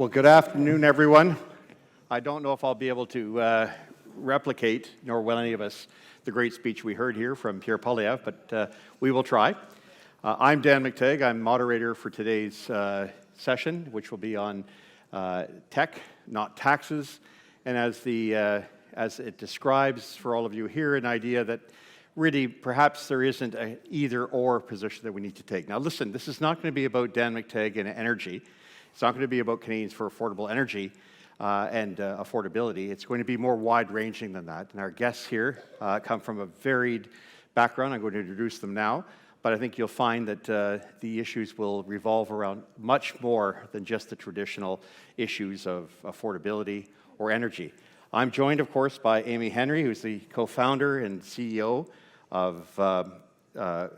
Well, good afternoon, everyone. I don't know if I'll be able to replicate, nor will any of us, the great speech we heard here from Pierre Poilievre, but we will try. I'm Dan McTeague. I'm moderator for today's session, which will be on tech, not taxes, and as it describes for all of you here, an idea that really perhaps there isn't an either-or position that we need to take. Now listen, this is not going to be about Dan McTeague and energy. It's not going to be about Canadians for affordable energy and affordability. It's going to be more wide-ranging than that. And our guests here come from a varied background. I'm going to introduce them now. But I think you'll find that the issues will revolve around much more than just the traditional issues of affordability or energy. I'm joined, of course, by Amy Henry, who's the co-founder and CEO of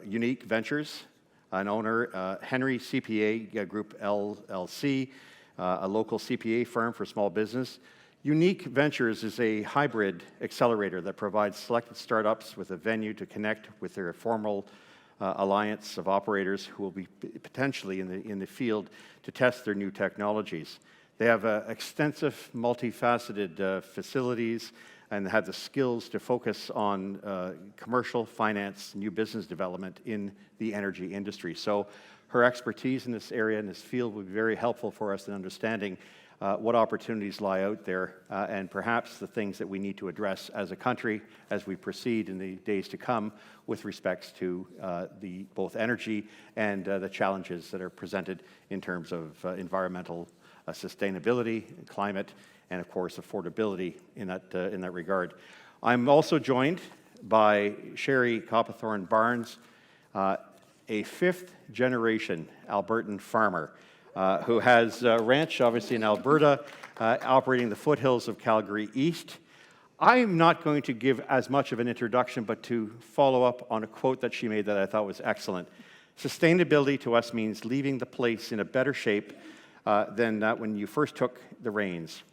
Unique Ventures, an owner, Henry CPA Group LLC, a local CPA firm for small business. Unique Ventures is a hybrid accelerator that provides selected startups with a venue to connect with their formal alliance of operators who will be potentially in the field to test their new technologies. They have extensive, multifaceted facilities and have the skills to focus on commercial finance, new business development in the energy industry. So her expertise in this area, in this field, will be very helpful for us in understanding what opportunities lie out there and perhaps the things that we need to address as a country as we proceed in the days to come with respects to both energy and the challenges that are presented in terms of environmental sustainability, climate, and of course affordability in that regard. I'm also joined by Sherry Coppathorne Barnes, a fifth-generation Albertan farmer who has a ranch, obviously, in Alberta, operating the foothills of Calgary East. I'm not going to give as much of an introduction, but to follow up on a quote that she made that I thought was excellent. Sustainability to us means leaving the place in a better shape than when you first took the reins.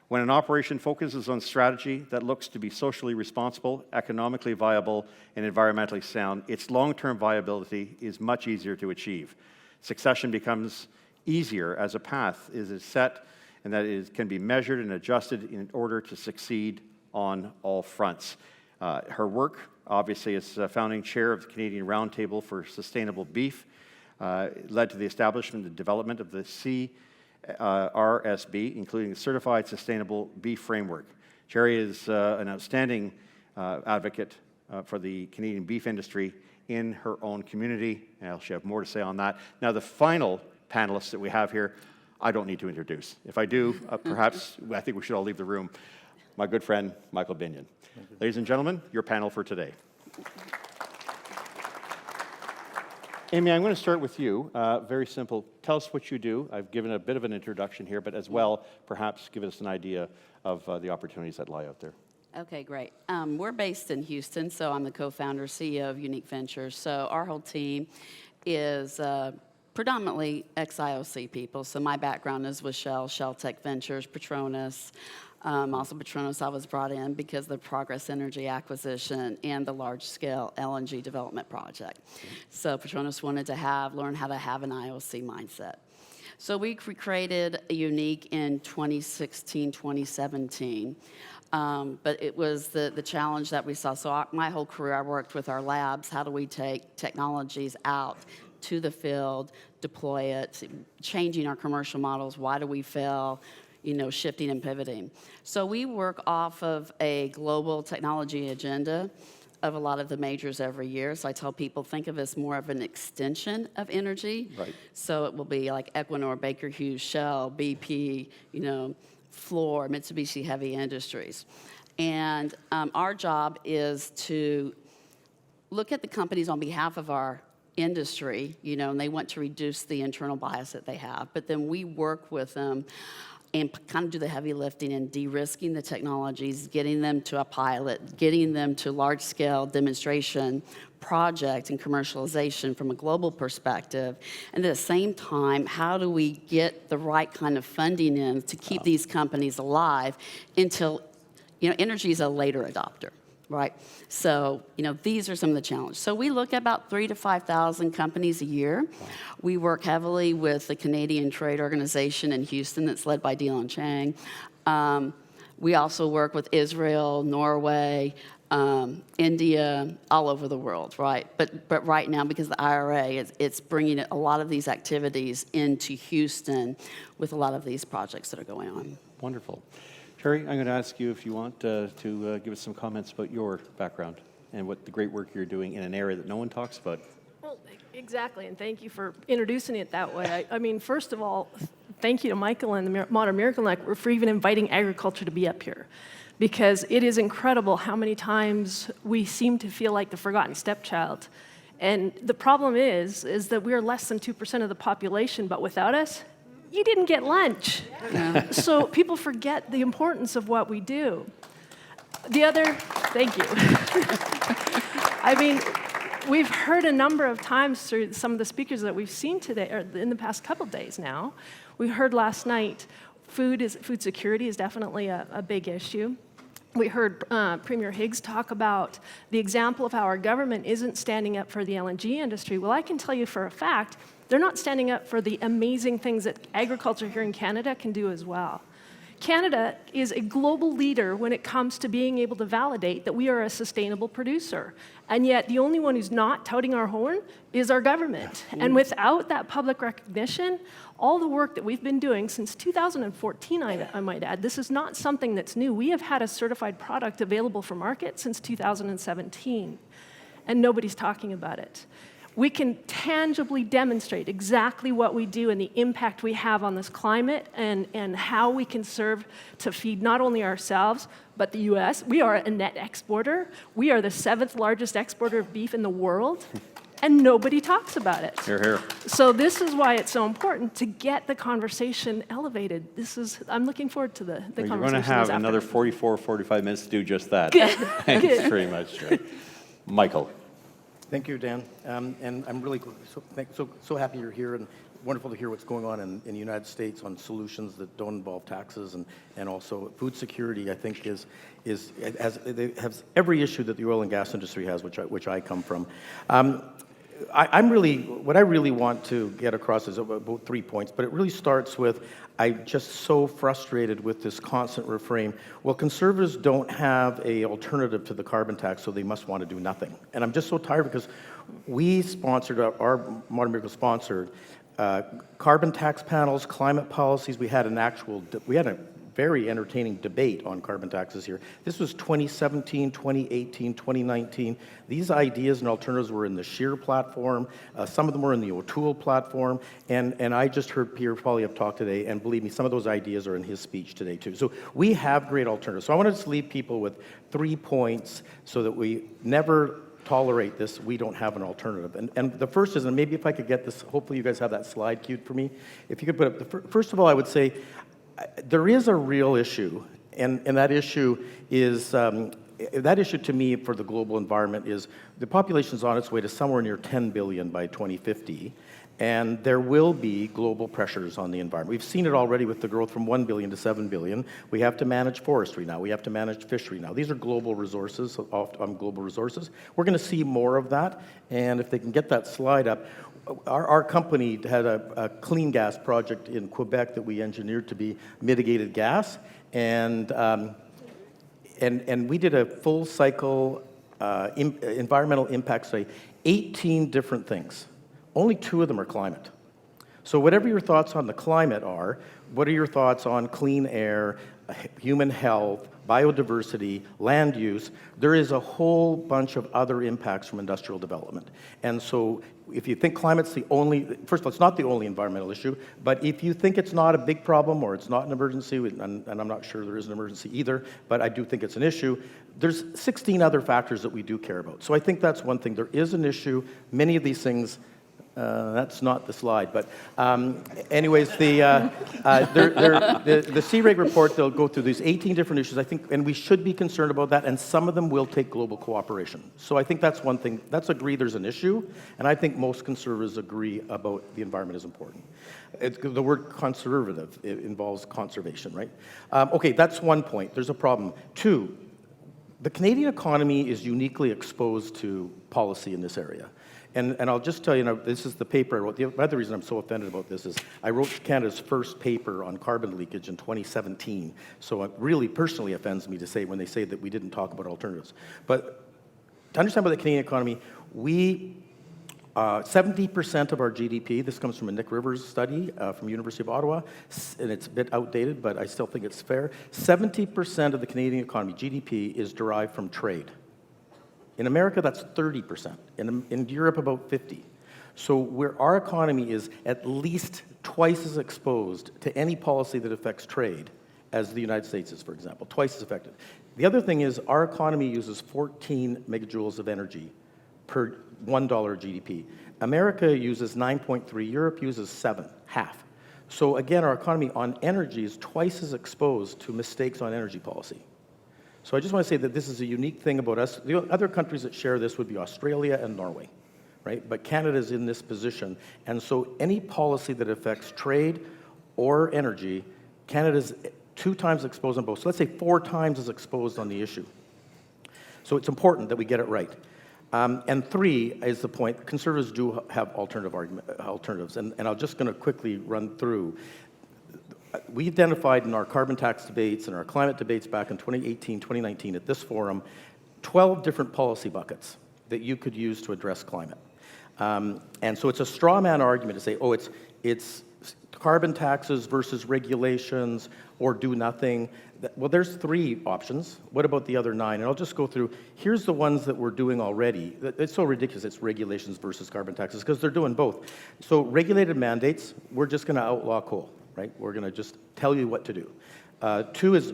When an operation focuses on strategy that looks to be socially responsible, economically viable, and environmentally sound, its long-term viability is much easier to achieve. Succession becomes easier as a path is set and that can be measured and adjusted in order to succeed on all fronts. Her work, obviously, as founding chair of the Canadian Roundtable for Sustainable Beef, led to the establishment and development of the CRSB, including the Certified Sustainable Beef Framework. Sherry is an outstanding advocate for the Canadian beef industry in her own community, and she'll have more to say on that. Now, the final panelists that we have here, I don't need to introduce. If I do, perhaps I think we should all leave the room. My good friend, Michael Binion. Ladies and gentlemen, your panel for today. Amy, I'm going to start with you. Very simple. Tell us what you do. I've given a bit of an introduction here, but as well, perhaps give us an idea of the opportunities that lie out there. Okay, great. We're based in Houston, so I'm the co-founder, CEO of Unique Ventures. So our whole team is predominantly ex-IOC people. So my background is with Shell, Shell Tech Ventures, Petronas. Also Petronas I was brought in because of the Progress Energy acquisition and the large-scale LNG development project. So Petronas wanted to learn how to have an IOC mindset. So we created a Unique in 2016, 2017. But it was the challenge that we saw. So my whole career, I worked with our labs. How do we take technologies out to the field, deploy it, changing our commercial models? Why do we fail? Shifting and pivoting. So we work off of a global technology agenda of a lot of the majors every year. So I tell people, think of us more of an extension of energy. Right. So it will be like Equinor, Baker Hughes, Shell, BP, Fluor, Mitsubishi Heavy Industries. And our job is to look at the companies on behalf of our industry, and they want to reduce the internal bias that they have. But then we work with them and kind of do the heavy lifting and de-risking the technologies, getting them to a pilot, getting them to large-scale demonstration project and commercialization from a global perspective. And at the same time, how do we get the right kind of funding in to keep these companies alive until, energy is a later adopter. right? So, these are some of the challenges. So we look at about 3,000 to 5,000 companies a year. We work heavily with the Canadian Trade Organization in Houston that's led by Dylan Chang. We also work with Israel, Norway, India, all over the world, right? But right now, because of the IRA, it's bringing a lot of these activities into Houston with a lot of these projects that are going on. Wonderful. Terry, I'm going to ask you if you want to give us some comments about your background and what the great work you're doing in an area that no one talks about. Well, exactly, and thank you for introducing it that way. I mean, first of all, thank you to Michael and the Modern Miracle Network for even inviting agriculture to be up here, because it is incredible how many times we seem to feel like the forgotten stepchild. And the problem is that we are less than 2% of the population, but without us, you didn't get lunch. Yeah. So people forget the importance of what we do. Thank you. I mean, we've heard a number of times through some of the speakers that we've seen today, or in the past couple days now. We heard last night, food security is definitely a big issue. We heard Premier Higgs talk about the example of how our government isn't standing up for the LNG industry. Well, I can tell you for a fact, they're not standing up for the amazing things that agriculture here in Canada can do as well. Canada is a global leader when it comes to being able to validate that we are a sustainable producer. And yet the only one who's not touting our horn is our government. And without that public recognition, all the work that we've been doing since 2014, I might add, this is not something that's new. We have had a certified product available for market since 2017, and nobody's talking about it. We can tangibly demonstrate exactly what we do and the impact we have on this climate and how we can serve to feed not only ourselves, but the US. We are a net exporter. We are the 7th largest exporter of beef in the world, and nobody talks about it. Hear, hear. So this is why it's so important to get the conversation elevated. I'm looking forward to the conversation. You're going to have another 44, 45 minutes to do just that. Good. Thanks Good. very much. Michael. Thank you, Dan. And I'm really so happy you're here, and wonderful to hear what's going on in the United States on solutions that don't involve taxes, and also food security. I think has every issue that the oil and gas industry has, which I come from. What I really want to get across is about 3 points, but it really starts with I'm just so frustrated with this constant refrain. Well, conservatives don't have an alternative to the carbon tax, so they must want to do nothing. And I'm just so tired because we sponsored, our Modern Miracle sponsored carbon tax panels, climate policies. We had a very entertaining debate on carbon taxes here. This was 2017, 2018, 2019. These ideas and alternatives were in the Scheer platform. Some of them were in the O'Toole platform. And I just heard Pierre Poilievre talk today, and believe me, some of those ideas are in his speech today too. So we have great alternatives. So I want to just leave people with 3 points so that we never tolerate this. We don't have an alternative. And the first is, and maybe if I could get this, hopefully you guys have that slide queued for me. If you could put up, first of all, I would say, there is a real issue, and that issue is, that issue to me for the global environment is the population is on its way to somewhere near 10 billion by 2050, and there will be global pressures on the environment. We've seen it already with the growth from 1 billion to 7 billion. We have to manage forestry now. We have to manage fishery now. These are global resources, global resources. We're going to see more of that, and if they can get that slide up, our company had a clean gas project in Quebec that we engineered to be mitigated gas, and we did a full cycle environmental impact study, 18 different things. Only 2 of them are climate. So whatever your thoughts on the climate are, what are your thoughts on clean air, human health, biodiversity, land use? There is a whole bunch of other impacts from industrial development. And so if you think climate's the only, first of all, it's not the only environmental issue, but if you think it's not a big problem or it's not an emergency, and I'm not sure there is an emergency either, but I do think it's an issue, there's 16 other factors that we do care about. So I think that's one thing. There is an issue. Many of these things, that's not the slide, but anyways, the CREG report, they'll go through these 18 different issues, I think, and we should be concerned about that, and some of them will take global cooperation. So I think that's one thing. Let's agree there's an issue, and I think most conservatives agree about the environment is important. The word conservative, it involves conservation, right? Okay, that's one point. There's a problem. 2, the Canadian economy is uniquely exposed to policy in this area. And I'll just tell you, now, this is the paper I wrote. The other reason I'm so offended about this is I wrote Canada's first paper on carbon leakage in 2017. So it really personally offends me to say when they say that we didn't talk about alternatives. But to understand about the Canadian economy, 70% of our GDP, this comes from a Nick Rivers study from University of Ottawa, and it's a bit outdated, but I still think it's fair. 70% of the Canadian economy, GDP, is derived from trade. In America, that's 30%. In Europe, about 50%. So where our economy is at least twice as exposed to any policy that affects trade as the United States is, for example, twice as affected. The other thing is our economy uses 14 megajoules of energy per $1 GDP. America uses 9.3, Europe uses 7, half. So again, our economy on energy is twice as exposed to mistakes on energy policy. So I just want to say that this is a unique thing about us. The other countries that share this would be Australia and Norway, right? But Canada is in this position. And so any policy that affects trade or energy, Canada's 2 times exposed on both. So let's say 4 times as exposed on the issue. So it's important that we get it right. And 3 is the point, conservatives do have alternatives. And I'm just going to quickly run through. We identified in our carbon tax debates and our climate debates back in 2018, 2019 at this forum, 12 different policy buckets that you could use to address climate. And so it's a straw man argument to say, oh, it's carbon taxes versus regulations or do nothing. Well, there's 3 options. What about the other 9? And I'll just go through. Here's the ones that we're doing already. It's so ridiculous it's regulations versus carbon taxes because they're doing both. So regulated mandates, we're just going to outlaw coal, right? We're going to just tell you what to do. 2 is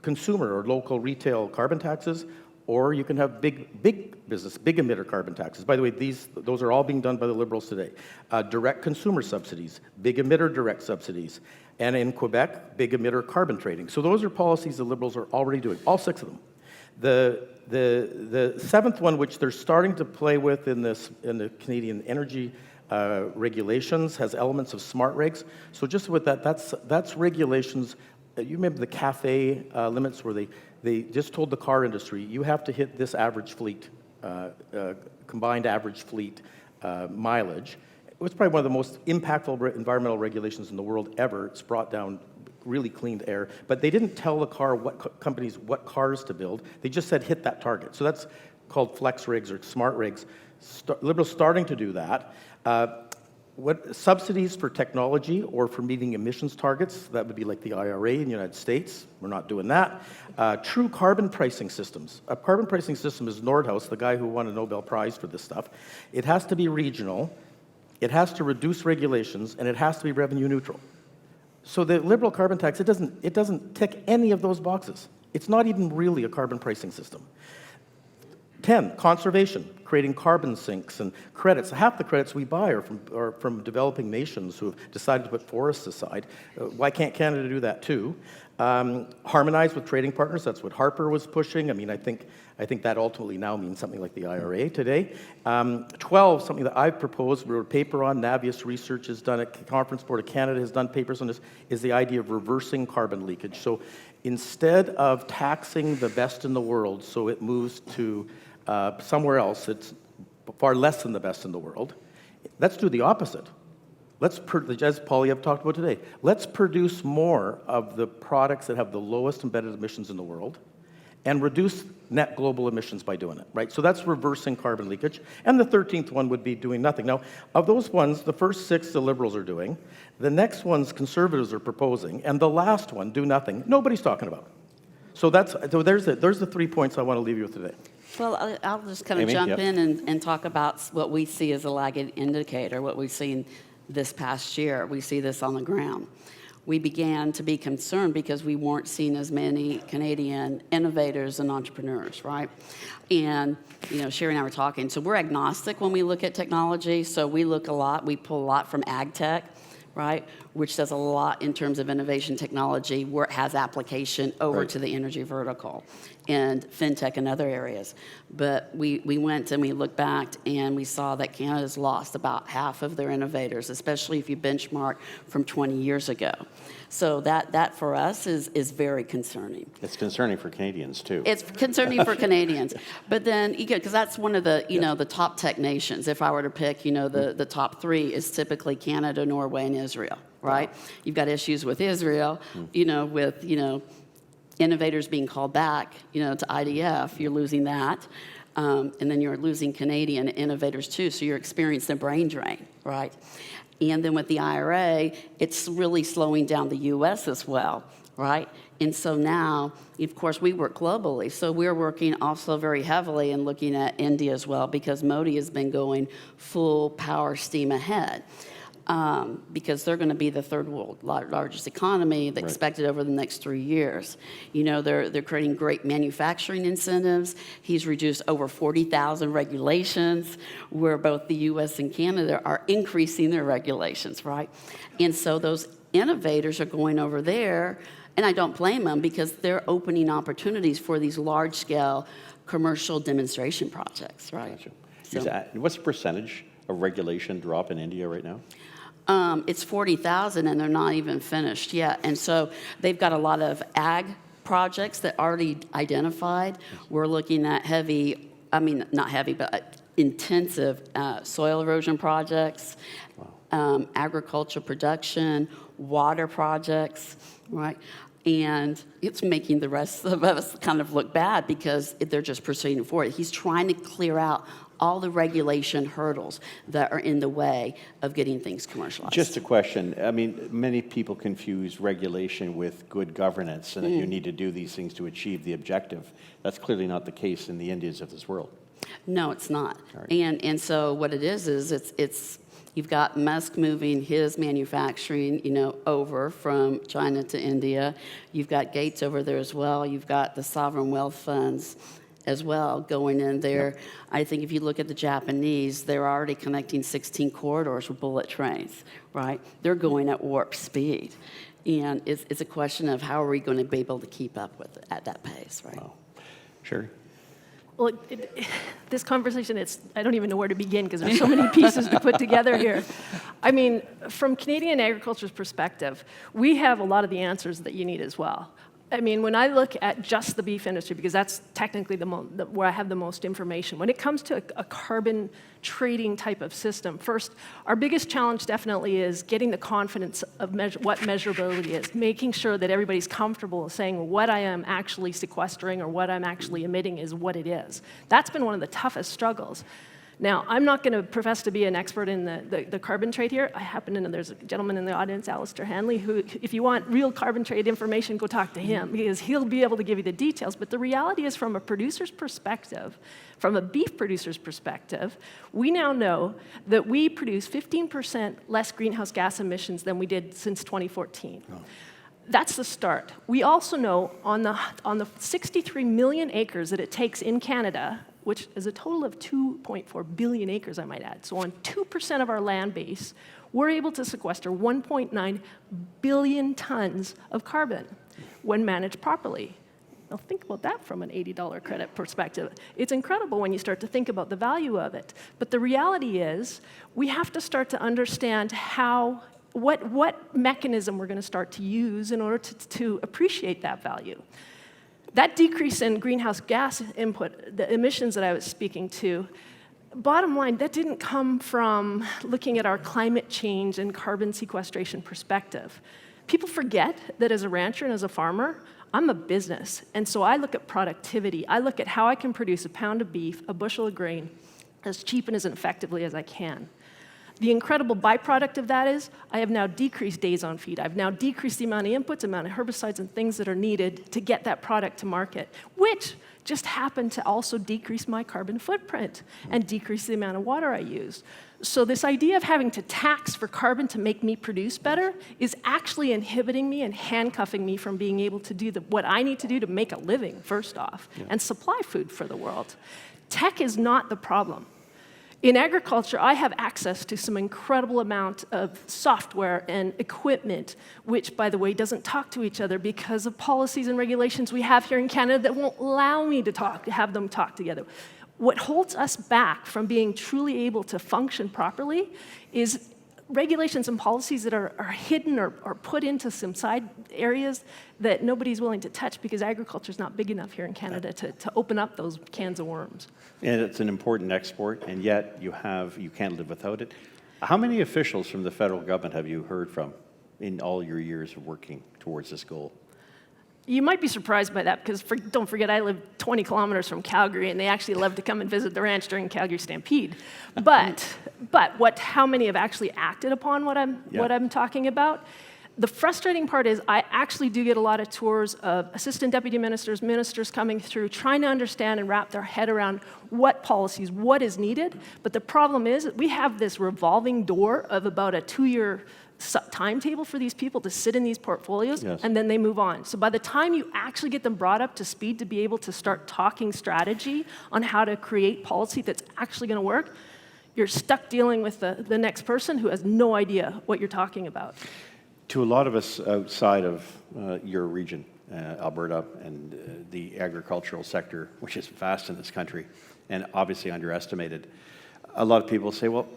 consumer or local retail carbon taxes, or you can have big business, big emitter carbon taxes. By the way, those are all being done by the Liberals today. Direct consumer subsidies, big emitter direct subsidies, and in Quebec, big emitter carbon trading. So those are policies the Liberals are already doing, all 6 of them. The 7th one, which they're starting to play with in the Canadian energy regulations, has elements of smart regs. So just with that, that's regulations. You remember the CAFE limits where they just told the car industry, you have to hit this average fleet, combined average fleet mileage. It was probably one of the most impactful environmental regulations in the world ever. It's brought down really cleaned air. But they didn't tell the car companies what cars to build. They just said hit that target. So that's called flex rigs or smart rigs. Liberals starting to do that. What subsidies for technology or for meeting emissions targets, that would be like the IRA in the United States. We're not doing that. True carbon pricing systems. A carbon pricing system is Nordhaus, the guy who won a Nobel Prize for this stuff. It has to be regional, it has to reduce regulations, and it has to be revenue neutral. So the liberal carbon tax, it doesn't tick any of those boxes. It's not even really a carbon pricing system. 10, conservation, creating carbon sinks and credits. Half the credits we buy are from developing nations who have decided to put forests aside. Why can't Canada do that too? Harmonize with trading partners, that's what Harper was pushing. I mean, I think that ultimately now means something like the IRA today. 12, something that I've proposed, we wrote a paper on, Navius Research has done it, Conference Board of Canada has done papers on this, is the idea of reversing carbon leakage. So instead of taxing the best in the world so it moves to somewhere else, it's far less than the best in the world. Let's do the opposite. As Polyev talked about today, let's produce more of the products that have the lowest embedded emissions in the world and reduce net global emissions by doing it, right? So that's reversing carbon leakage. And the 13th one would be doing nothing. Now, of those ones, the first 6 the Liberals are doing, the next ones Conservatives are proposing, and the last one, do nothing, nobody's talking about. So there's the 3 points I want to leave you with today. Well, I'll just kind of Amy, jump yep. in and talk about what we see as a lagging indicator, what we've seen this past year. We see this on the ground. We began to be concerned because we weren't seeing as many Canadian innovators and entrepreneurs, right? And, Sherry and I were talking. So we're agnostic when we look at technology. So we pull a lot from ag tech, right? Which does a lot in terms of innovation technology where it has application over Right. to the energy vertical. and fintech and other areas. But we went and we looked back and we saw that Canada's lost about half of their innovators, especially if you benchmark from 20 years ago. So that for us is very concerning. It's concerning for Canadians, too. It's concerning for Canadians. But then, because that's one of the, the top tech nations. If I were to pick, the top three is typically Canada, Norway, and Israel, right? Wow. You've got issues with Israel, with, innovators being called back, to IDF. You're losing that. And then you're losing Canadian innovators, too. So you're experiencing a brain drain, right? And then with the IRA, it's really slowing down the U.S. as well, right? And so now, of course, we work globally. So we're working also very heavily and looking at India as well, because Modi has been going full power steam ahead. Because they're going to be the third world largest economy expected over the next 3 years. They're creating great manufacturing incentives. He's reduced over 40,000 regulations, where both the U.S. and Canada are increasing their regulations, right? And so those innovators are going over there, and I don't blame them, because they're opening opportunities for these large-scale commercial demonstration projects, right? Gotcha. So, what's the percentage of regulation drop in India right now? It's 40,000, and they're not even finished yet. And so they've got a lot of ag projects that already identified. We're looking at not heavy, but intensive soil erosion projects, agricultural production, water projects, right? And it's making the rest of us kind of look bad, because they're just proceeding forward. He's trying to clear out all the regulation hurdles that are in the way of getting things commercialized. Just a question. Many people confuse regulation with good governance, and that you need to do these things to achieve the objective. That's clearly not the case in the Indias of this world. No, it's not. Right. And so what it is it's you've got Musk moving his manufacturing, over from China to India. You've got Gates over there as well. You've got the sovereign wealth funds as well going in there. Yep. I think if you look at the Japanese, they're already connecting 16 corridors with bullet trains, right? They're going at warp speed. And it's a question of how are we going to be able to keep up with it at that pace, right? Wow. Sure. Well, this conversation, I don't even know where to begin, because there's so many pieces to put together here. From Canadian agriculture's perspective, we have a lot of the answers that you need as well. When I look at just the beef industry, because that's technically where I have the most information, when it comes to a carbon trading type of system, first, our biggest challenge definitely is getting the confidence of what measurability is, making sure that everybody's comfortable saying what I am actually sequestering or what I'm actually emitting is what it is. That's been one of the toughest struggles. Now, I'm not going to profess to be an expert in the carbon trade here. I happen to know there's a gentleman in the audience, Alistair Hanley, who, if you want real carbon trade information, go talk to him, because he'll be able to give you the details. But the reality is, from a producer's perspective, from a beef producer's perspective, we now know that we produce 15% less greenhouse gas emissions than we did since 2014. Oh. That's the start. We also know on the 63 million acres that it takes in Canada, which is a total of 2.4 billion acres, I might add. So on 2% of our land base, we're able to sequester 1.9 billion tons of carbon when managed properly. Now think about that from an $80 credit perspective. It's incredible when you start to think about the value of it. But the reality is, we have to start to understand what mechanism we're going to start to use in order to appreciate that value. That decrease in greenhouse gas input, the emissions that I was speaking to, bottom line, that didn't come from looking at our climate change and carbon sequestration perspective. People forget that as a rancher and as a farmer, I'm a business. And so I look at productivity. I look at how I can produce a pound of beef, a bushel of grain, as cheap and as effectively as I can. The incredible byproduct of that is I have now decreased days on feed. I've now decreased the amount of inputs, amount of herbicides and things that are needed to get that product to market, which just happened to also decrease my carbon footprint and decrease the amount of water I use. So this idea of having to tax for carbon to make me produce better is actually inhibiting me and handcuffing me from being able to do what I need to do to make a living, first off, and supply food for the world. Tech is not the problem. In agriculture, I have access to some incredible amount of software and equipment, which, by the way, doesn't talk to each other because of policies and regulations we have here in Canada that won't allow me to have them talk together. What holds us back from being truly able to function properly is regulations and policies that are hidden or put into some side areas that nobody's willing to touch because agriculture is not big enough here in Canada to open up those cans of worms. And it's an important export, and yet you can't live without it. How many officials from the federal government have you heard from in all your years of working towards this goal? You might be surprised by that because don't forget I live 20 kilometers from Calgary and they actually love to come and visit the ranch during Calgary Stampede. But how many have actually acted upon what I'm talking about? The frustrating part is I actually do get a lot of tours of assistant deputy ministers, ministers coming through, trying to understand and wrap their head around what policies, what is needed. But the problem is we have this revolving door of about a 2-year timetable for these people to sit in these portfolios, yes. And then they move on. So by the time you actually get them brought up to speed to be able to start talking strategy on how to create policy that's actually going to work, you're stuck dealing with the next person who has no idea what you're talking about. To a lot of us outside of your region, Alberta, and the agricultural sector, which is vast in this country and obviously underestimated, a lot of people say, well,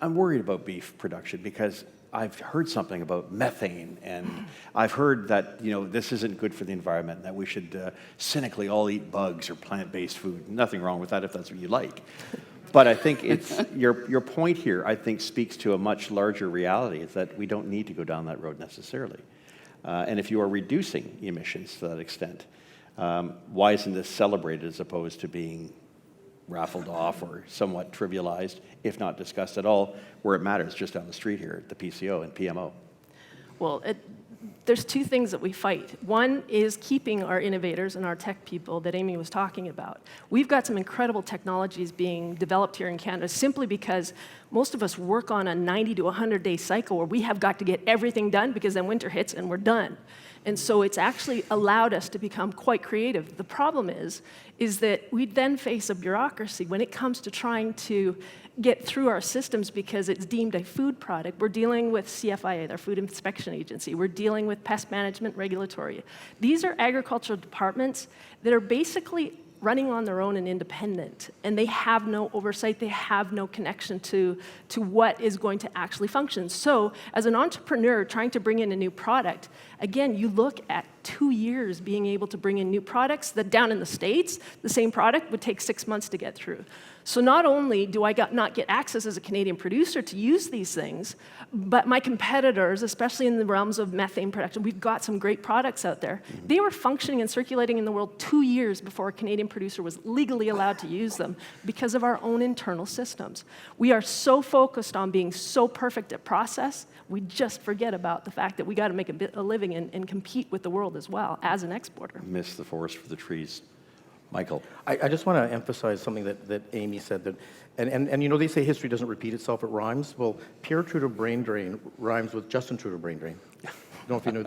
I'm worried about beef production because I've heard something about methane, and I've heard that this isn't good for the environment, and that we should cynically all eat bugs or plant-based food. Nothing wrong with that if that's what you like. But I think it's your point here, I think, speaks to a much larger reality, is that we don't need to go down that road necessarily. And if you are reducing emissions to that extent, why isn't this celebrated as opposed to being raffled off or somewhat trivialized, if not discussed at all, where it matters, just down the street here at the PCO and PMO? Well, there's two things that we fight. One is keeping our innovators and our tech people that Amy was talking about. We've got some incredible technologies being developed here in Canada simply because most of us work on a 90 to 100-day cycle where we have got to get everything done because then winter hits and we're done. And so it's actually allowed us to become quite creative. The problem is that we then face a bureaucracy when it comes to trying to get through our systems because it's deemed a food product. We're dealing with CFIA, their Food Inspection Agency. We're dealing with pest management regulatory. These are agricultural departments that are basically running on their own and independent, and they have no oversight, they have no connection to what is going to actually function. So as an entrepreneur trying to bring in a new product, again, you look at 2 years being able to bring in new products that down in the States, the same product would take 6 months to get through. So not only do I not get access as a Canadian producer to use these things, but my competitors, especially in the realms of methane production, we've got some great products out there. They were functioning and circulating in the world 2 years before a Canadian producer was legally allowed to use them because of our own internal systems. We are so focused on being so perfect at process, we just forget about the fact that we got to make a living and compete with the world as well as an exporter. Miss the forest for the trees. Michael. I just want to emphasize something that Amy said, that, and they say history doesn't repeat itself, it rhymes. Well, Pierre Trudeau brain drain rhymes with Justin Trudeau brain drain. I don't know if you knew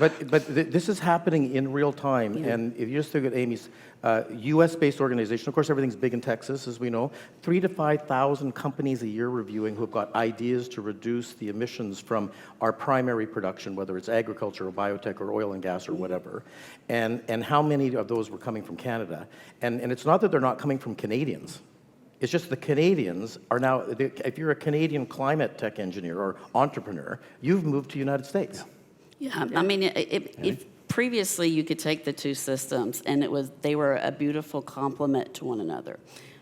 that. But this is happening in real time, and if you just look at Amy's U.S.-based organization, of course everything's big in Texas, as we know, 3,000 to 5,000 companies a year reviewing who have got ideas to reduce the emissions from our primary production, whether it's agriculture or biotech or oil and gas or whatever, and how many of those were coming from Canada. And it's not that they're not coming from Canadians. It's just the Canadians are now, if you're a Canadian climate tech engineer or entrepreneur, you've moved to the United States. Yeah, I mean, if previously you could take the two systems and they were a beautiful complement to one another.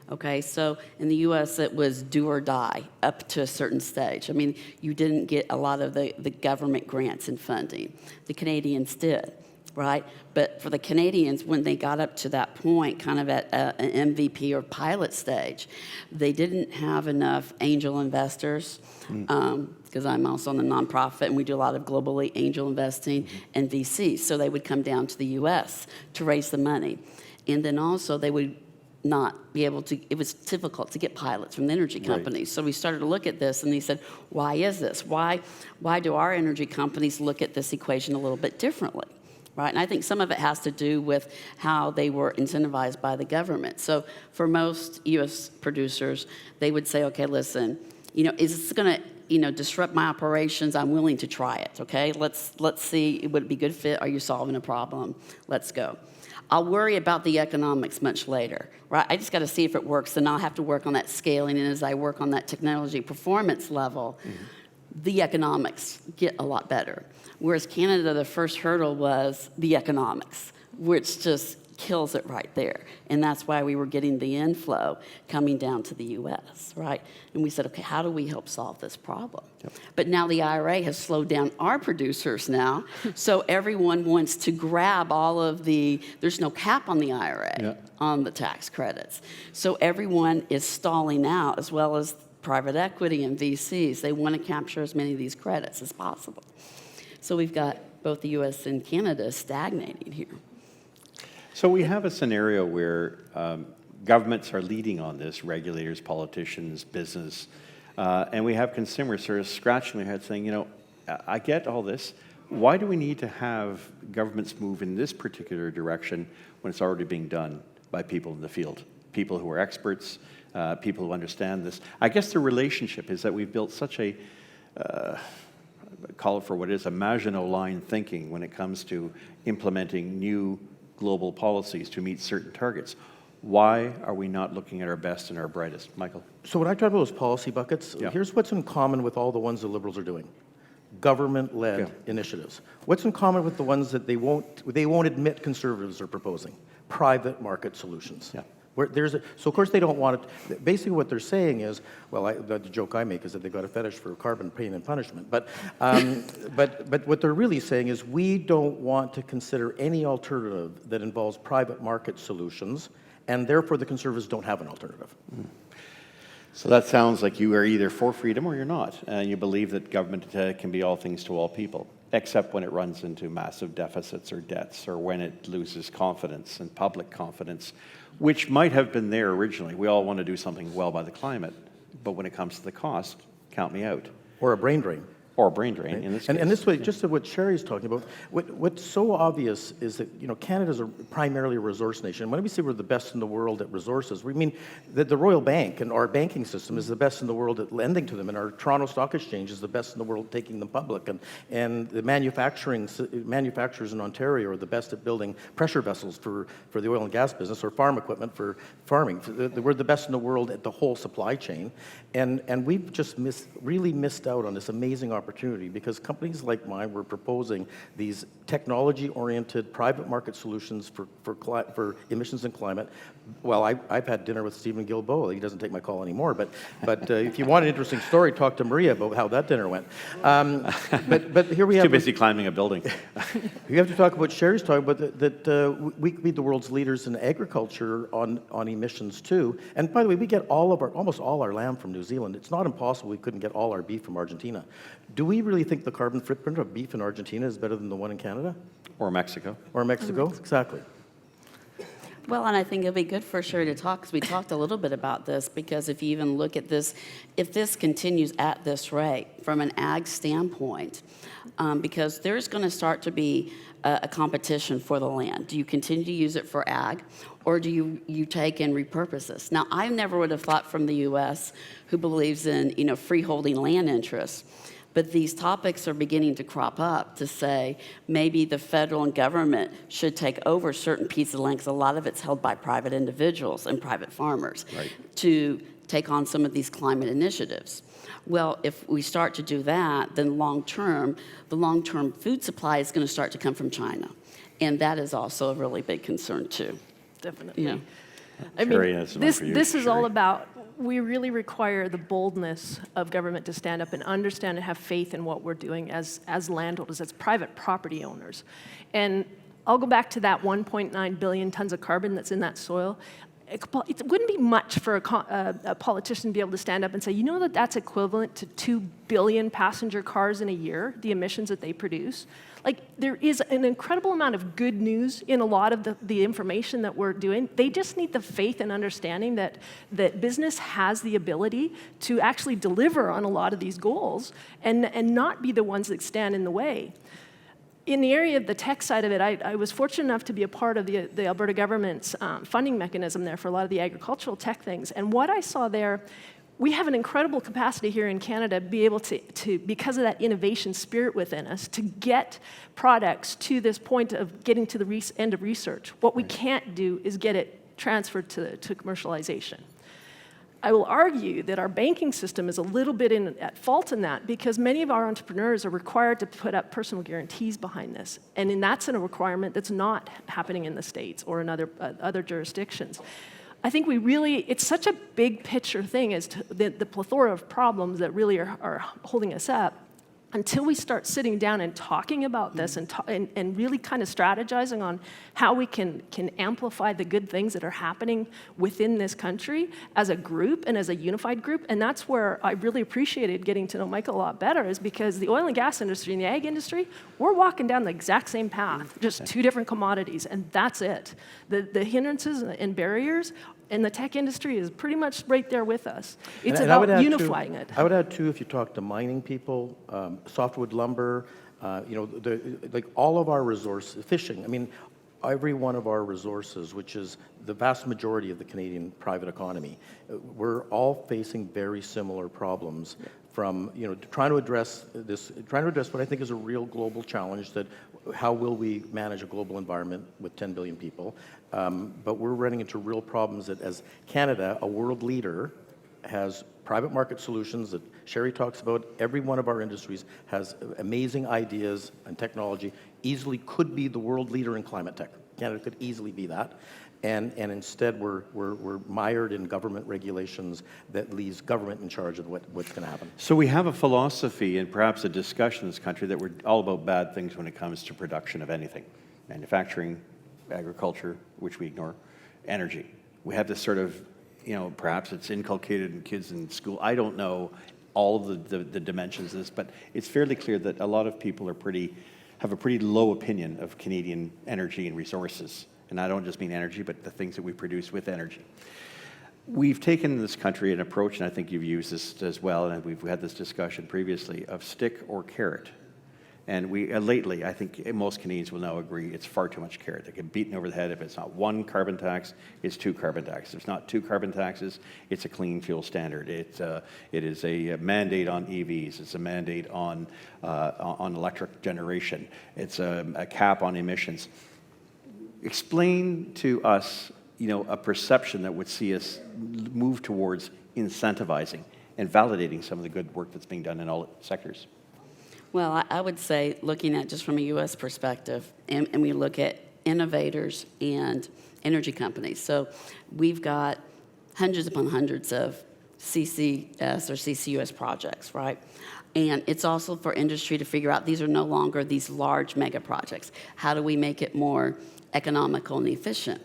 Okay, so in the U.S. it was do or die up to a certain stage. I mean, you didn't get a lot of the government grants and funding. The Canadians did. Right? But for the Canadians, when they got up to that point, kind of at an MVP or pilot stage, they didn't have enough angel investors, because I'm also on the nonprofit, and we do a lot of globally angel investing and VCs. So they would come down to the U.S. to raise the money. And then also they would not be able to, it was difficult to get pilots from the energy companies. Right. So we started to look at this, and they said, why is this? Why do our energy companies look at this equation a little bit differently? right? And I think some of it has to do with how they were incentivized by the government. So for most U.S. producers, they would say, okay, listen, is this going to disrupt my operations? I'm willing to try it, okay? Let's see, would it be a good fit? Are you solving a problem? Let's go. I'll worry about the economics much later, right? I just got to see if it works, then I'll have to work on that scaling, and as I work on that technology performance level, the economics get a lot better. Whereas Canada, the first hurdle was the economics, which just kills it right there. And that's why we were getting the inflow coming down to the U.S., right? And we said, okay, how do we help solve this problem? Yep. But now the IRA has slowed down our producers now, so everyone wants to grab all of there's no cap on the IRA, on the tax credits. So everyone is stalling out, as well as private equity and VCs. They want to capture as many of these credits as possible. So we've got both the U.S. and Canada stagnating here. So we have a scenario where governments are leading on this, regulators, politicians, business, and we have consumers sort of scratching their heads saying, I get all this. Why do we need to have governments move in this particular direction when it's already being done by people in the field, people who are experts, people who understand this? I guess the relationship is that we've built such a, call it for what it is, a Maginot Line thinking when it comes to implementing new global policies to meet certain targets. Why are we not looking at our best and our brightest? Michael? So when I talk about those policy buckets, here's what's in common with all the ones the Liberals are doing. Government-led initiatives. What's in common with the ones that they won't admit Conservatives are proposing? Private market solutions. So of course they don't want it. Basically what they're saying is, well, the joke I make is that they've got a fetish for carbon, pain, and punishment. But what they're really saying is we don't want to consider any alternative that involves private market solutions, and therefore the Conservatives don't have an alternative. So that sounds like you are either for freedom or you're not, and you believe that government can be all things to all people, except when it runs into massive deficits or debts, or when it loses confidence and public confidence, which might have been there originally. We all want to do something well by the climate, but when it comes to the cost, count me out. Or a brain drain. Or a brain drain, in this case. And this way, just to what Sherry's talking about, what's so obvious is that Canada's primarily a resource nation. When we say we're the best in the world at resources, we mean that the Royal Bank and our banking system is the best in the world at lending to them, and our Toronto Stock Exchange is the best in the world at taking them public, and the manufacturers in Ontario are the best at building pressure vessels for the oil and gas business, or farm equipment for farming. We're the best in the world at the whole supply chain, and we've just really missed out on this amazing opportunity because companies like mine were proposing these technology-oriented private market solutions for emissions and climate. Well, I've had dinner with Stephen Guilbeault. He doesn't take my call anymore, but if you want an interesting story, talk to Maria about how that dinner went. But here we have... Too busy climbing a building. You have to talk about Sherry's talking about that we could be the world's leaders in agriculture on emissions too. And by the way, we get almost all our lamb from New Zealand. It's not impossible we couldn't get all our beef from Argentina. Do we really think the carbon footprint of beef in Argentina is better than the one in Canada? Or Mexico. Or Mexico, exactly. Well, and I think it'll be good for Sherry to talk, because we talked a little bit about this, because if you even look at this, if this continues at this rate from an ag standpoint, because there's going to start to be a competition for the land. Do you continue to use it for ag, or do you take and repurpose this? Now, I never would have thought from the U.S., who believes in freeholding land interests, but these topics are beginning to crop up to say maybe the federal and government should take over certain pieces of land, because a lot of it's held by private individuals and private farmers, to take on some of these climate initiatives. Well, if we start to do that, then the long-term food supply is going to start to come from China. And that is also a really big concern, too. Definitely. Yeah. I mean, Sherry, this is all about, we really require the boldness of government to stand up and understand and have faith in what we're doing as landholders, as private property owners. And I'll go back to that 1.9 billion tons of carbon that's in that soil. It wouldn't be much for a politician to be able to stand up and say, you know that's equivalent to 2 billion passenger cars in a year, the emissions that they produce. Like, there is an incredible amount of good news in a lot of the information that we're doing. They just need the faith and understanding that business has the ability to actually deliver on a lot of these goals and not be the ones that stand in the way. in the area of the tech side of it, I was fortunate enough to be a part of the Alberta government's funding mechanism there for a lot of the agricultural tech things. And what I saw there, we have an incredible capacity here in Canada to be able to, because of that innovation spirit within us, to get products to this point of getting to the end of research. What we can't do is get it transferred to commercialization. I will argue that our banking system is a little bit at fault in that, because many of our entrepreneurs are required to put up personal guarantees behind this. And that's a requirement that's not happening in the States or in other jurisdictions. I think it's such a big picture thing as to the plethora of problems that really are holding us up. Until we start sitting down and talking about this and really kind of strategizing on how we can amplify the good things that are happening within this country as a group and as a unified group. And that's where I really appreciated getting to know Michael a lot better, is because the oil and gas industry and the ag industry, we're walking down the exact same path, just two different commodities, and that's it. The hindrances and barriers and the tech industry is pretty much right there with us. It's about unifying it. I would add, too, if you talk to mining people, softwood lumber, like all of our resources, fishing, I mean, every one of our resources, which is the vast majority of the Canadian private economy, we're all facing very similar problems from, trying to address what I think is a real global challenge, that how will we manage a global environment with 10 billion people? But we're running into real problems that, as Canada, a world leader, has private market solutions that Sherry talks about. Every one of our industries has amazing ideas and technology, easily could be the world leader in climate tech. Canada could easily be that. And instead, we're mired in government regulations that leaves government in charge of what's going to happen. So we have a philosophy and perhaps a discussion in this country that we're all about bad things when it comes to production of anything. Manufacturing, agriculture, which we ignore, energy. We have this sort of, perhaps it's inculcated in kids in school. I don't know all of the dimensions of this, but it's fairly clear that a lot of people have a pretty low opinion of Canadian energy and resources. And I don't just mean energy, but the things that we produce with energy. We've taken in this country an approach, and I think you've used this as well, and we've had this discussion previously, of stick or carrot. And lately, I think most Canadians will now agree, it's far too much carrot. They get beaten over the head. If it's not one carbon tax, it's two carbon taxes. If it's not two carbon taxes, it's a clean fuel standard. It is a mandate on EVs. It's a mandate on electric generation. It's a cap on emissions. Explain to us, a perception that would see us move towards incentivizing and validating some of the good work that's being done in all sectors. Well, I would say, looking at just from a U.S. perspective, and we look at innovators and energy companies. So we've got hundreds upon hundreds of CCS or CCUS projects, right? And it's also for industry to figure out, these are no longer these large mega projects. How do we make it more economical and efficient?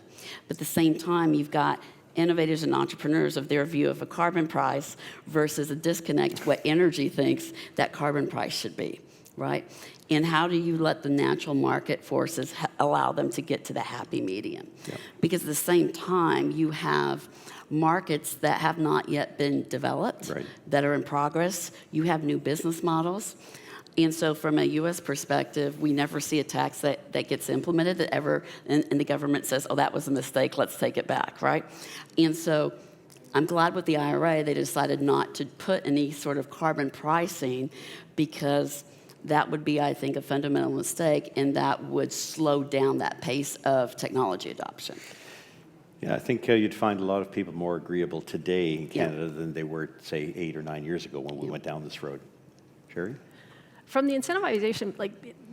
But at the same time, you've got innovators and entrepreneurs of their view of a carbon price versus a disconnect what energy thinks that carbon price should be, right? And how do you let the natural market forces allow them to get to the happy medium? Yep. Because at the same time, you have markets that have not yet been developed, right, that are in progress. You have new business models. And so from a U.S. perspective, we never see a tax that gets implemented that ever, and the government says, oh, that was a mistake, let's take it back, right? And so I'm glad with the IRA they decided not to put any sort of carbon pricing, because that would be, I think, a fundamental mistake, and that would slow down that pace of technology adoption. Yeah, I think you'd find a lot of people more agreeable today in Canada than they were, say, 8 or 9 years ago when we went down this road. Sherry? From the incentivization,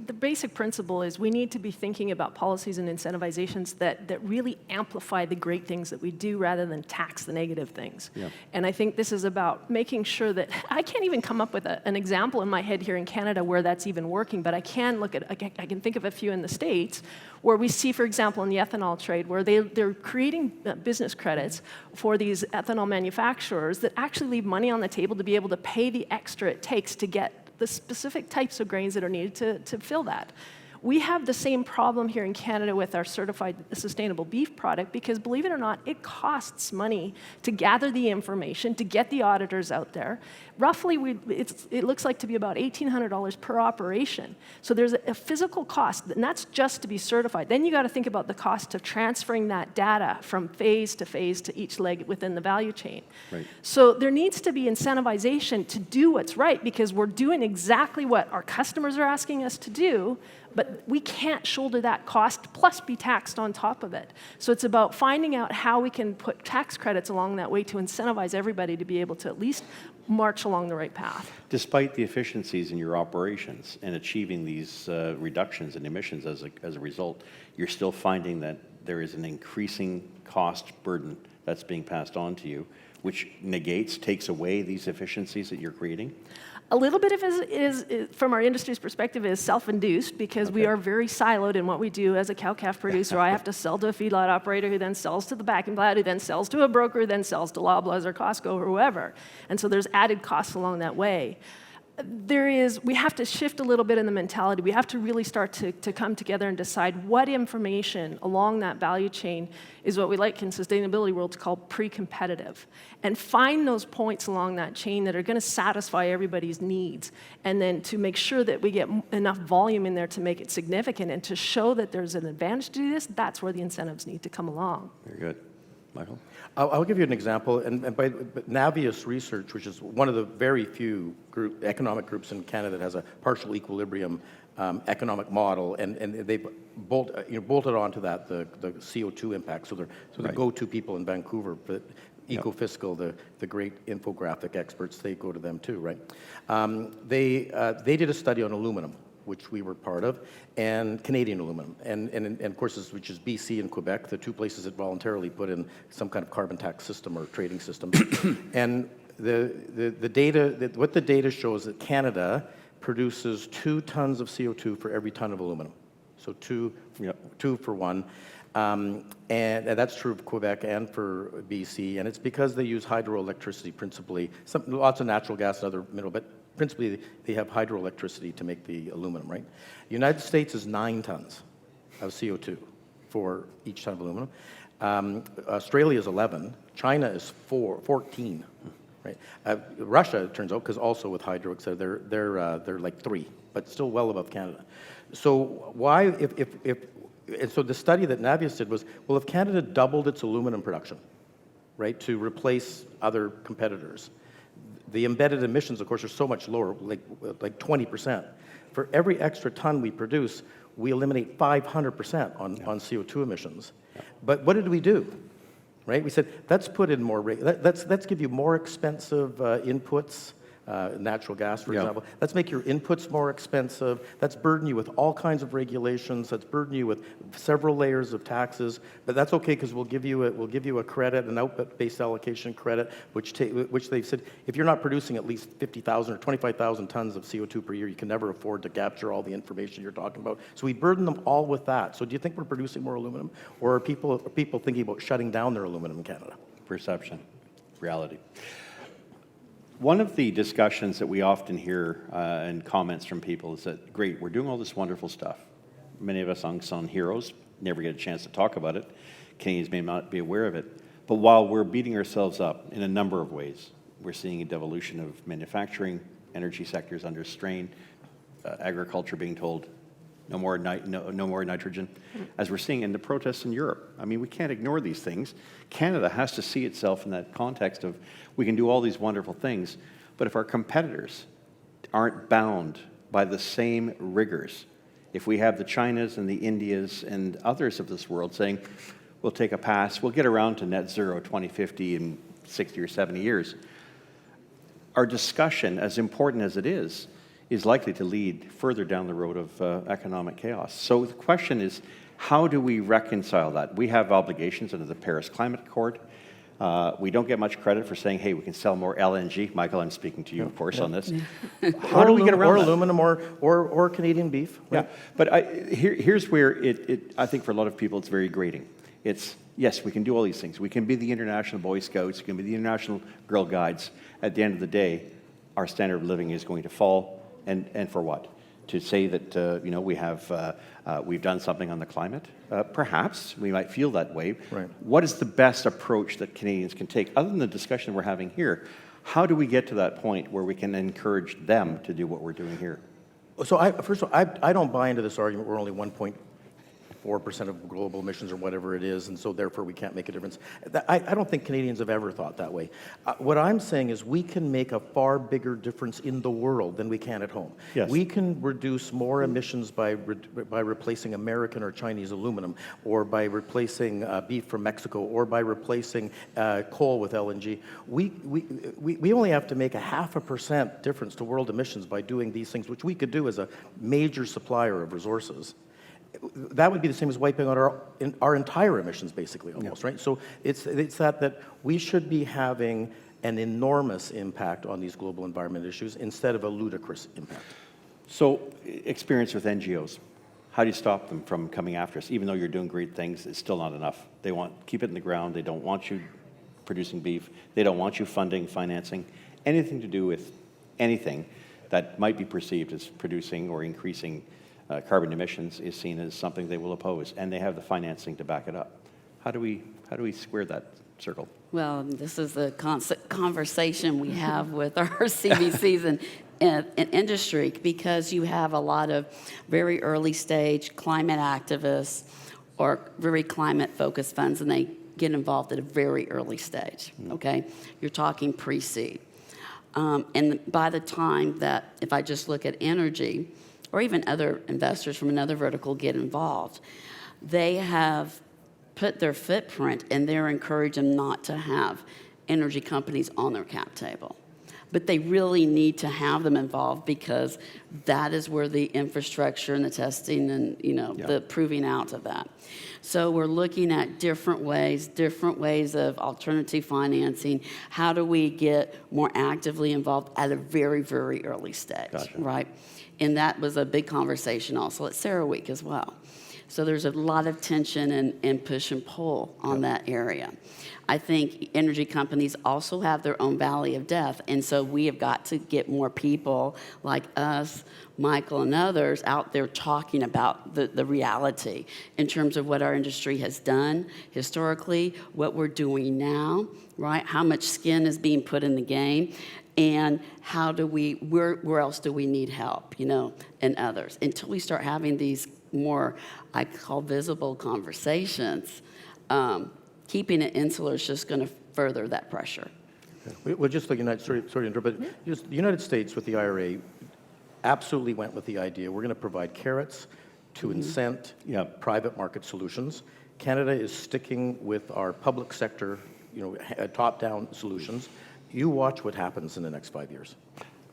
the basic principle is we need to be thinking about policies and incentivizations that really amplify the great things that we do rather than tax the negative things. Yeah. And I think this is about making sure that, I can't even come up with an example in my head here in Canada where that's even working, but I can think of a few in the States where we see, for example, in the ethanol trade, where they're creating business credits for these ethanol manufacturers that actually leave money on the table to be able to pay the extra it takes to get the specific types of grains that are needed to fill that. We have the same problem here in Canada with our certified sustainable beef product because, believe it or not, it costs money to gather the information, to get the auditors out there. Roughly, it looks like to be about $1,800 per operation. So there's a physical cost, and that's just to be certified. Then you got to think about the cost of transferring that data from phase to each leg within the value chain. Right. So there needs to be incentivization to do what's right because we're doing exactly what our customers are asking us to do, but we can't shoulder that cost plus be taxed on top of it. So it's about finding out how we can put tax credits along that way to incentivize everybody to be able to at least march along the right path. Despite the efficiencies in your operations and achieving these reductions in emissions as a result, you're still finding that there is an increasing cost burden that's being passed on to you, which takes away these efficiencies that you're creating? A little bit of it is from our industry's perspective, is self-induced because we are very siloed in what we do as a cow-calf producer. I have to sell to a feedlot operator who then sells to the backing plant, who then sells to a broker, who then sells to Loblaws or Costco or whoever. And so there's added costs along that way. We have to shift a little bit in the mentality. We have to really start to come together and decide what information along that value chain is what we like in sustainability world to call pre-competitive. And find those points along that chain that are going to satisfy everybody's needs. And then to make sure that we get enough volume in there to make it significant and to show that there's an advantage to do this, that's where the incentives need to come along. Very good. Michael? I'll give you an example, but Navius Research, which is one of the very few economic groups in Canada that has a partial equilibrium economic model, and they've bolted onto that the CO2 impact. So they're the go-to people in Vancouver. But Ecofiscal, the great infographic experts, they go to them too, right? They did a study on aluminum, which we were part of, and Canadian aluminum. And of course, which is BC and Quebec, the two places that voluntarily put in some kind of carbon tax system or trading system. And the data, what the data shows that Canada produces 2 tons of CO2 for every ton of aluminum. So two for one. And that's true of Quebec and for BC. And it's because they use hydroelectricity principally, lots of natural gas and other mineral, but principally, they have hydroelectricity to make the aluminum, right? The United States is 9 tons of CO2 for each ton of aluminum. Australia is 11. China is 14, right? Russia, it turns out, because also with hydro, et cetera, they're like 3, but still well above Canada. So why, and so the study that Navius did was, well, if Canada doubled its aluminum production, right, to replace other competitors, the embedded emissions, of course, are so much lower, like 20%. For every extra ton we produce, we eliminate 500% on CO2 emissions. But what did we do? Right? We said, let's put in more, let's give you more expensive inputs, natural gas, for example. Let's make your inputs more expensive. Let's burden you with all kinds of regulations. Let's burden you with several layers of taxes. But that's okay because we'll give you a credit, an output-based allocation credit, which they've said if you're not producing at least 50,000 or 25,000 tons of CO2 per year, you can never afford to capture all the information you're talking about. So we burden them all with that. So do you think we're producing more aluminum, or are people thinking about shutting down their aluminum in Canada? Perception, reality. One of the discussions that we often hear and comments from people is that, great, we're doing all this wonderful stuff. Many of us unsung heroes never get a chance to talk about it. Canadians may not be aware of it. But while we're beating ourselves up in a number of ways, we're seeing a devolution of manufacturing, energy sectors under strain, agriculture being told no more nitrogen, as we're seeing in the protests in Europe. I mean, we can't ignore these things. Canada has to see itself in that context of we can do all these wonderful things, but if our competitors aren't bound by the same rigors, if we have the Chinas and the Indias and others of this world saying, we'll take a pass, we'll get around to net zero 2050 in 60 or 70 years, our discussion, as important as it is likely to lead further down the road of economic chaos. So the question is, how do we reconcile that? We have obligations under the Paris Climate Accord. We don't get much credit for saying, hey, we can sell more LNG. Michael, I'm speaking to you, of course, on this. How do we get around that? Aluminum or Canadian beef. Right? Yeah, but here's where I think for a lot of people it's very grating. It's, yes, we can do all these things. We can be the International Boy Scouts. We can be the International Girl Guides. At the end of the day, our standard of living is going to fall. And for what? to say that we've done something on the climate? Perhaps we might feel that way. Right. What is the best approach that Canadians can take, other than the discussion we're having here? How do we get to that point where we can encourage them to do what we're doing here? So first of all, I don't buy into this argument we're only 1.4% of global emissions or whatever it is, and so therefore we can't make a difference. I don't think Canadians have ever thought that way. What I'm saying is we can make a far bigger difference in the world than we can at home. Yes. We can reduce more emissions by replacing American or Chinese aluminum, or by replacing beef from Mexico, or by replacing coal with LNG. We only have to make a 0.5% difference to world emissions by doing these things, which we could do as a major supplier of resources. That would be the same as wiping out our entire emissions, basically, almost, right? So it's that we should be having an enormous impact on these global environment issues instead of a ludicrous impact. So, experience with NGOs. How do you stop them from coming after us? Even though you're doing great things, it's still not enough. They keep it in the ground. They don't want you producing beef. They don't want you financing, anything to do with anything that might be perceived as producing or increasing carbon emissions is seen as something they will oppose, and they have the financing to back it up. How do we square that circle? Well, this is the constant conversation we have with our CBCs and industry, because you have a lot of very early stage climate activists or very climate focused funds, and they get involved at a very early stage, okay? You're talking pre-seed. And by the time that, if I just look at energy, or even other investors from another vertical get involved, they have put their footprint and they're encouraging not to have energy companies on their cap table. But they really need to have them involved, because that is where the infrastructure and the testing and the proving out of that. So we're looking at different ways of alternative financing. How do we get more actively involved at a very, very early stage, right? And that was a big conversation also at CERAWeek as well. So there's a lot of tension and push and pull on that area. I think energy companies also have their own valley of death, and so we have got to get more people like us, Michael and others, out there talking about the reality in terms of what our industry has done historically, what we're doing now, right? How much skin is being put in the game, and how do where else do we need help, and others. Until we start having these more, I call, visible conversations, keeping it insular is just going to further that pressure. Well, just like sorry to interrupt, but just the United States with the IRA absolutely went with the idea we're going to provide carrots to incent private market solutions. Canada is sticking with our public sector, top-down solutions. You watch what happens in the next 5 years.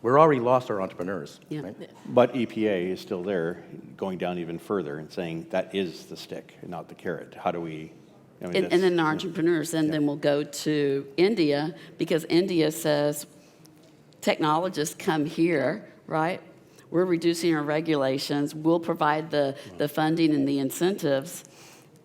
We're already lost our entrepreneurs. Yeah. Right? But EPA is still there, going down even further and saying that is the stick and not the carrot. How do we... And then our entrepreneurs, and then we'll go to India, because India says, technologists come here, right? We're reducing our regulations. We'll provide the funding and the incentives.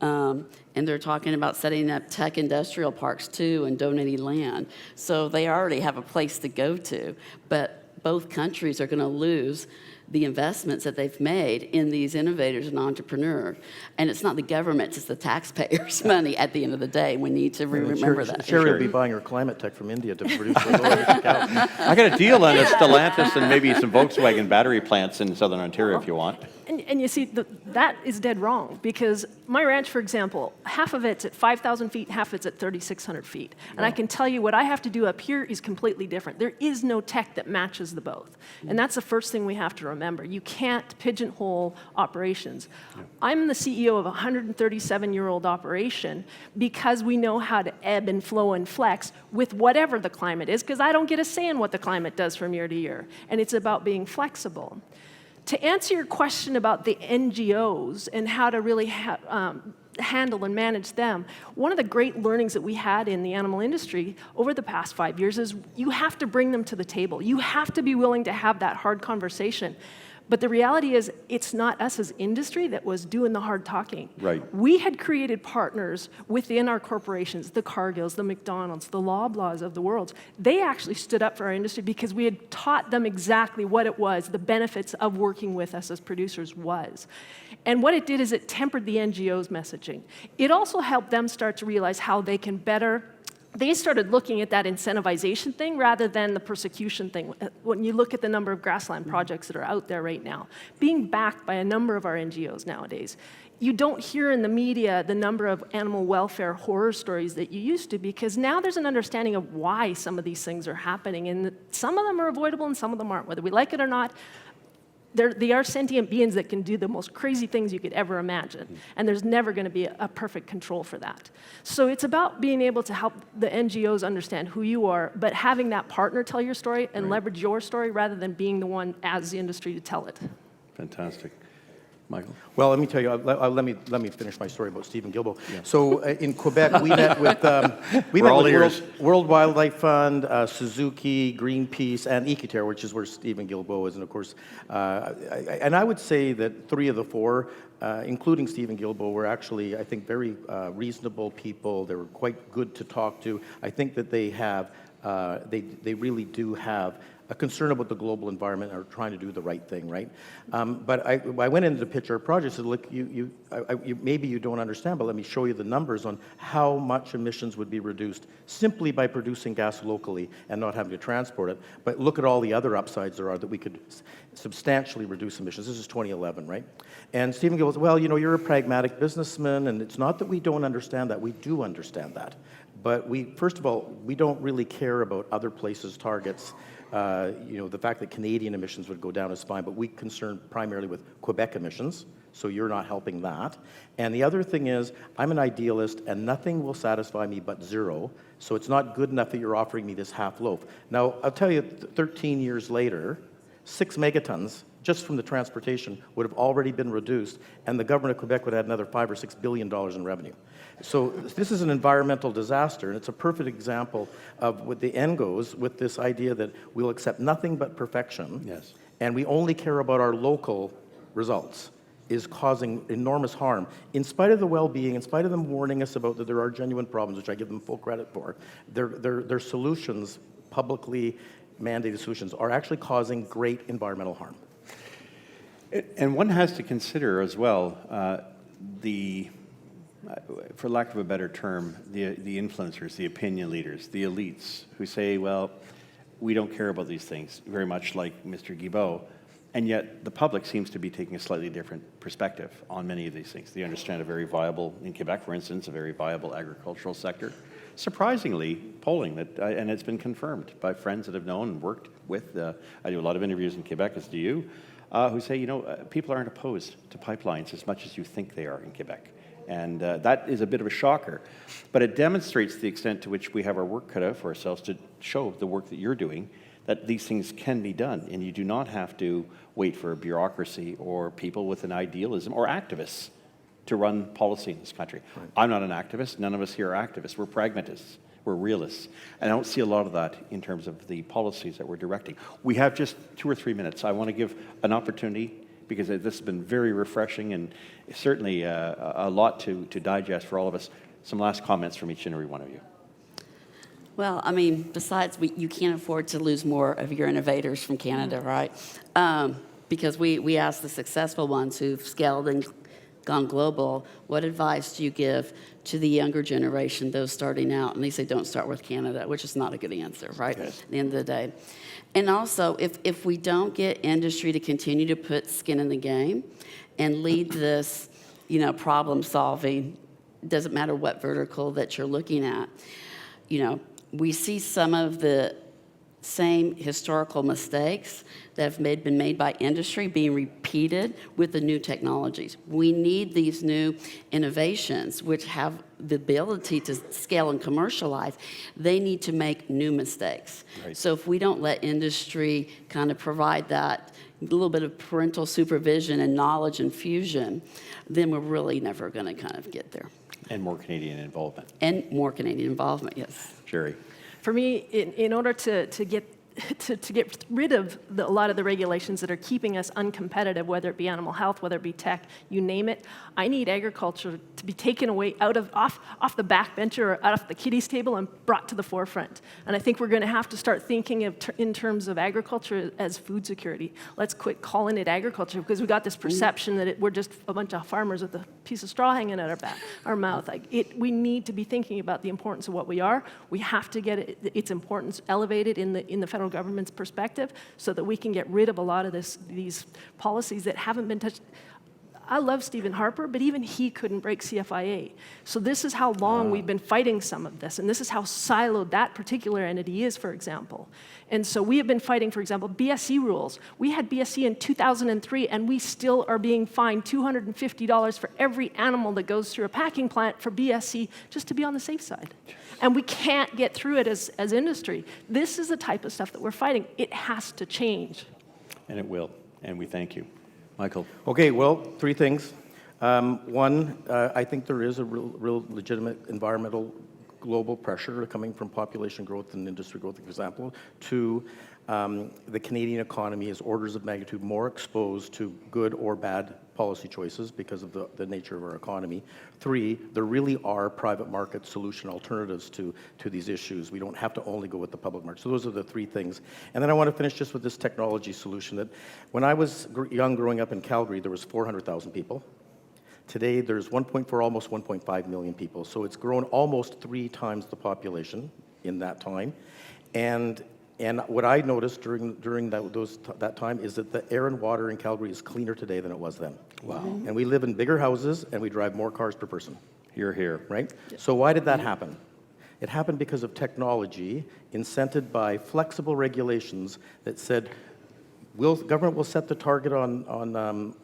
And they're talking about setting up tech industrial parks too and donating land. So they already have a place to go to. But both countries are going to lose the investments that they've made in these innovators and entrepreneurs. And it's not the government, it's the taxpayers' money at the end of the day. We need to remember that. Sherry will be buying her climate tech from India to produce the low-emission cows. I got a deal on a Stellantis and maybe some Volkswagen battery plants in Southern Ontario if you want. And you see, that is dead wrong, because my ranch, for example, half of it's at 5,000 feet, half of it's at 3,600 feet. And I can tell you what I have to do up here is completely different. There is no tech that matches the both. And that's the first thing we have to remember. You can't pigeonhole operations. I'm the CEO of a 137-year-old operation because we know how to ebb and flow and flex with whatever the climate is, because I don't get a say in what the climate does from year to year. And it's about being flexible. To answer your question about the NGOs and how to really handle and manage them, one of the great learnings that we had in the animal industry over the past 5 years is you have to bring them to the table. You have to be willing to have that hard conversation. But the reality is, it's not us as industry that was doing the hard talking. Right. We had created partners within our corporations, the Cargills, the McDonald's, the Loblaws of the world. They actually stood up for our industry because we had taught them exactly what it was, the benefits of working with us as producers was. And what it did is it tempered the NGO's messaging. It also helped them start to realize how they can better. They started looking at that incentivization thing rather than the persecution thing. When you look at the number of grassland projects that are out there right now, being backed by a number of our NGOs nowadays, you don't hear in the media the number of animal welfare horror stories that you used to, because now there's an understanding of why some of these things are happening, and some of them are avoidable and some of them aren't. Whether we like it or not, they are sentient beings that can do the most crazy things you could ever imagine, and there's never going to be a perfect control for that. So it's about being able to help the NGOs understand who you are, but having that partner tell your story and leverage your story rather than being the one as the industry to tell it. Fantastic. Michael? Well, let me tell you, let me finish my story about Stephen Guilbeault. Yeah. So in Quebec, we met with World Wildlife Fund, Suzuki, Greenpeace, and Equiterre, which is where Stephen Guilbeault is. And of course, and I would say that 3 of the 4, including Stephen Guilbeault, were actually, I think, very reasonable people. They were quite good to talk to. I think that they have, they really do have a concern about the global environment and are trying to do the right thing, right? But I went in to pitch our project, said, look, maybe you don't understand, but let me show you the numbers on how much emissions would be reduced simply by producing gas locally and not having to transport it. But look at all the other upsides there are that we could substantially reduce emissions. This is 2011, right? And Stephen goes, well, you know, you're a pragmatic businessman, and it's not that we don't understand that. We do understand that. But first of all, we don't really care about other places' targets. You know, the fact that Canadian emissions would go down is fine, but we concern primarily with Quebec emissions, so you're not helping that. And the other thing is, I'm an idealist, and nothing will satisfy me but zero, so it's not good enough that you're offering me this half loaf. Now, I'll tell you, 13 years later, 6 megatons just from the transportation would have already been reduced, and the government of Quebec would have had another $5 or $6 billion in revenue. So this is an environmental disaster, and it's a perfect example of what the end goes with this idea that we'll accept nothing but perfection, yes, and we only care about our local results, is causing enormous harm. In spite of the well-being, in spite of them warning us about that there are genuine problems, which I give them full credit for, their solutions, publicly mandated solutions, are actually causing great environmental harm. And one has to consider as well for lack of a better term, the influencers, the opinion leaders, the elites who say, well, we don't care about these things, very much like Mr. Guilbeault, and yet the public seems to be taking a slightly different perspective on many of these things. They understand a very viable, in Quebec, for instance, a very viable agricultural sector. Surprisingly, polling, and it's been confirmed by friends that have known and worked with, I do a lot of interviews in Quebec, as do you, who say, you know, people aren't opposed to pipelines as much as you think they are in Quebec. And that is a bit of a shocker. But it demonstrates the extent to which we have our work cut out for ourselves to show the work that you're doing, that these things can be done. And you do not have to wait for a bureaucracy or people with an idealism or activists to run policy in this country. Right. I'm not an activist. None of us here are activists. We're pragmatists. We're realists. And I don't see a lot of that in terms of the policies that we're directing. We have just 2 or 3 minutes. I want to give an opportunity, because this has been very refreshing and certainly a lot to digest for all of us. Some last comments from each and every one of you. Well, I mean, besides, you can't afford to lose more of your innovators from Canada, right? Because we ask the successful ones who've scaled and gone global, what advice do you give to the younger generation, those starting out? And they say, don't start with Canada, which is not a good answer, right? Yes. At the end of the day. And also, if we don't get industry to continue to put skin in the game and lead this, you know, problem solving, doesn't matter what vertical that you're looking at, you know, we see some of the same historical mistakes that have been made by industry being repeated with the new technologies. We need these new innovations, which have the ability to scale and commercialize. They need to make new mistakes. Right. So if we don't let industry kind of provide that little bit of parental supervision and knowledge infusion, then we're really never going to kind of get there. And more Canadian involvement. And more Canadian involvement, yes. Jerry. For me, in order to get to get rid of a lot of the regulations that are keeping us uncompetitive, whether it be animal health, whether it be tech, you name it. I need agriculture to be taken away off the backbench or out of the kiddies table and brought to the forefront. And I think we're going to have to start thinking in terms of agriculture as food security. Let's quit calling it agriculture, because we got this perception that we're just a bunch of farmers with a piece of straw hanging out our mouth. We need to be thinking about the importance of what we are. We have to get its importance elevated in the federal government's perspective, so that we can get rid of a lot of these policies that haven't been touched. I love Stephen Harper, but even he couldn't break CFIA. So this is how long we've been fighting some of this, and this is how siloed that particular entity is, for example. And so we have been fighting, for example, BSE rules. We had BSE in 2003, and we still are being fined $250 for every animal that goes through a packing plant for BSE, just to be on the safe side. And we can't get through it as industry. This is the type of stuff that we're fighting. It has to change. And it will, and we thank you. Michael. Okay, well, three things. One, I think there is a real legitimate environmental global pressure coming from population growth and industry growth, for example. Two, the Canadian economy is orders of magnitude more exposed to good or bad policy choices because of the nature of our economy. Three, there really are private market solution alternatives to these issues. We don't have to only go with the public market. So those are the three things. And then I want to finish just with this technology solution that when I was young growing up in Calgary, there was 400,000 people. Today, there's almost 1.5 million people. So it's grown almost 3 times the population in that time. And what I noticed during that time is that the air and water in Calgary is cleaner today than it was then. Wow. And we live in bigger houses, and we drive more cars per person. You're here. Right? So why did that happen? It happened because of technology incented by flexible regulations that said, government will set the target on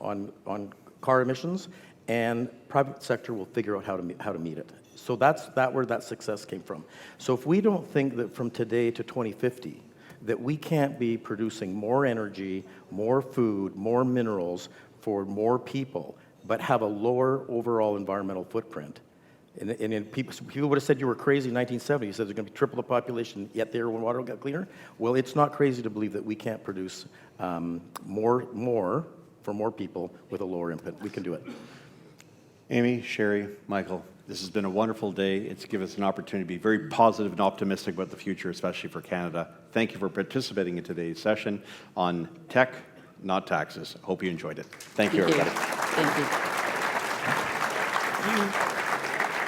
car emissions, and private sector will figure out how to meet it. So that's where that success came from. So if we don't think that from today to 2050 that we can't be producing more energy, more food, more minerals for more people, but have a lower overall environmental footprint, and people would have said you were crazy in 1970. You said there's going to be triple the population, yet the air and water will get cleaner. Well, it's not crazy to believe that we can't produce more for more people with a lower input. We can do it. Amy, Sherry, Michael, this has been a wonderful day. It's given us an opportunity to be very positive and optimistic about the future, especially for Canada. Thank you for participating in today's session on tech, not taxes. Hope you enjoyed it. Thank you, everybody. Thank you.